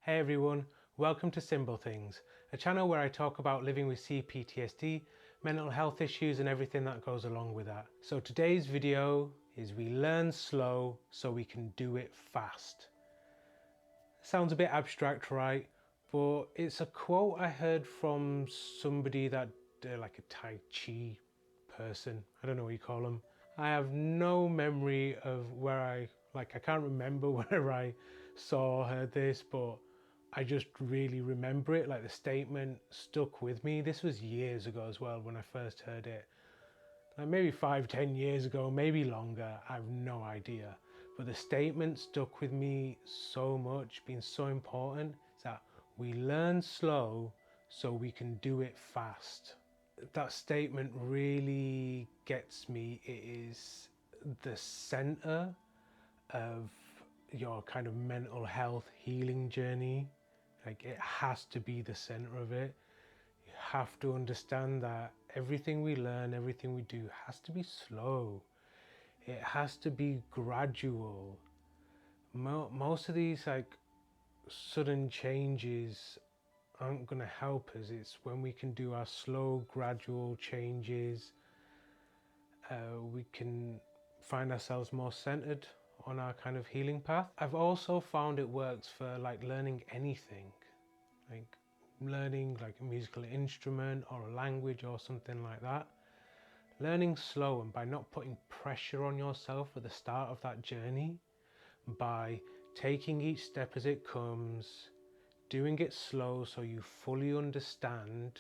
Hey everyone, welcome to Simble Things, a channel where I talk about living with C-PTSD, mental health issues and everything that goes along with that. So today's video is we learn slow so we can do it fast. Sounds a bit abstract, right? But it's a quote I heard from somebody that, like a Tai-Chi person, I don't know what you call them. I have no memory of where I can't remember where I saw or heard this, but I just really remember it, like the statement stuck with me. This was years ago as well when I first heard it. Like maybe 5-10 years ago, maybe longer, I have no idea. But the statement stuck with me so much, being so important, is that we learn slow so we can do it fast. That statement really gets me. It is the center of your kind of mental health healing journey. Like it has to be the center of it. You have to understand that everything we learn, everything we do has to be slow. It has to be gradual. Most of these like sudden changes aren't going to help us. It's when we can do our slow, gradual changes, we can find ourselves more centered on our kind of healing path. I've also found it works for like learning anything, like learning like a musical instrument or a language or something like that. Learning slow, and by not putting pressure on yourself at the start of that journey, by taking each step as it comes, doing it slow so you fully understand,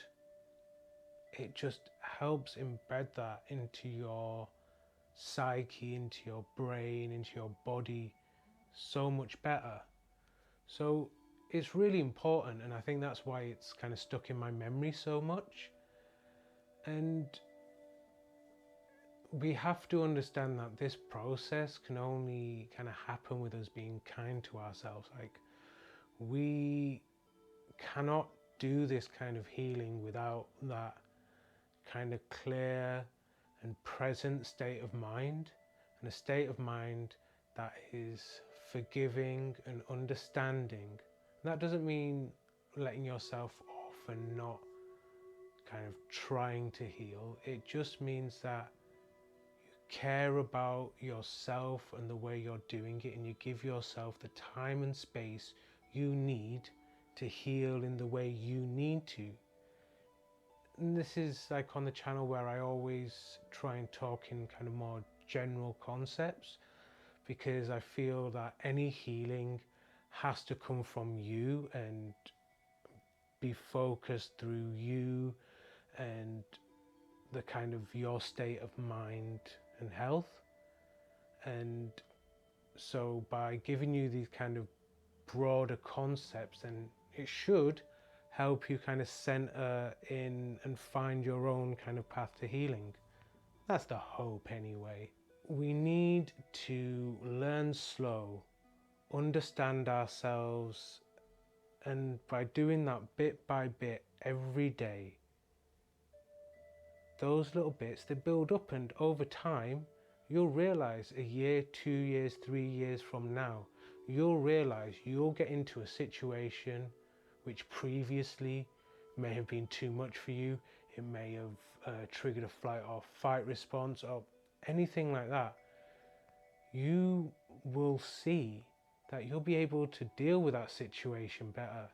it just helps embed that into your psyche, into your brain, into your body so much better. So it's really important, and I think that's why it's kind of stuck in my memory so much. And we have to understand that this process can only kind of happen with us being kind to ourselves. Like we cannot do this kind of healing without that kind of clear and present state of mind, and a state of mind that is forgiving and understanding. That doesn't mean letting yourself off and not kind of trying to heal. It just means that you care about yourself and the way you're doing it, and you give yourself the time and space you need to heal in the way you need to. And this is like on the channel where I always try and talk in kind of more general concepts, because I feel that any healing has to come from you and be focused through you and the kind of your state of mind and health. And so by giving you these kind of broader concepts, then it should help you kind of center in and find your own kind of path to healing. That's the hope anyway. We need to learn slow, understand ourselves, and by doing that bit by bit every day, those little bits, they build up, and over time you'll realize a year, 2 years, 3 years from now, you'll realize you'll get into a situation which previously may have been too much for you. It may have triggered a flight or fight response or anything like that. You will see that you'll be able to deal with that situation better.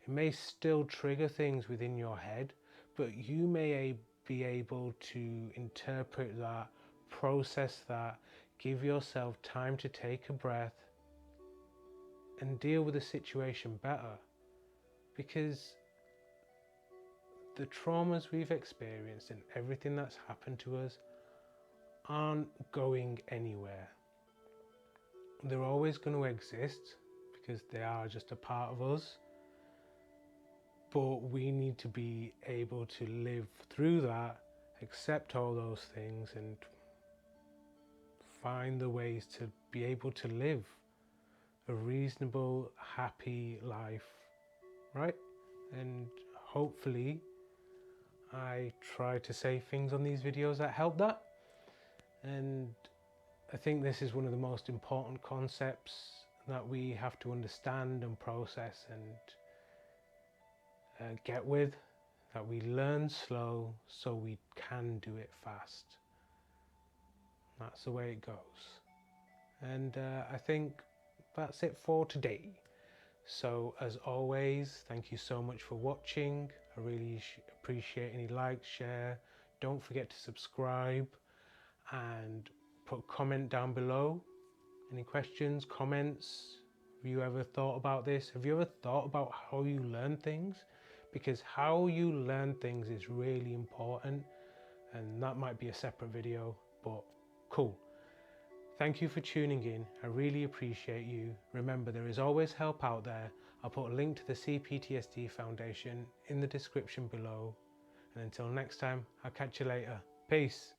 It may still trigger things within your head, but you may be able to interpret that, process that, give yourself time to take a breath and deal with the situation better. Because the traumas we've experienced and everything that's happened to us aren't going anywhere. They're always going to exist because they are just a part of us. But we need to be able to live through that, accept all those things, and find the ways to be able to live a reasonable, happy life, right? And hopefully I try to say things on these videos that help that. And I think this is one of the most important concepts that we have to understand and process and get with, that we learn slow so we can do it fast. That's the way it goes. And I think that's it for today. So as always, thank you so much for watching. I really appreciate any likes, share. Don't forget to subscribe and put a comment down below. Any questions, comments? Have you ever thought about this? Have you ever thought about how you learn things? Because how you learn things is really important, and that might be a separate video, but cool. Thank you for tuning in. I really appreciate you. Remember, there is always help out there. I'll put a link to the C-PTSD Foundation in the description below. And until next time, I'll catch you later. Peace.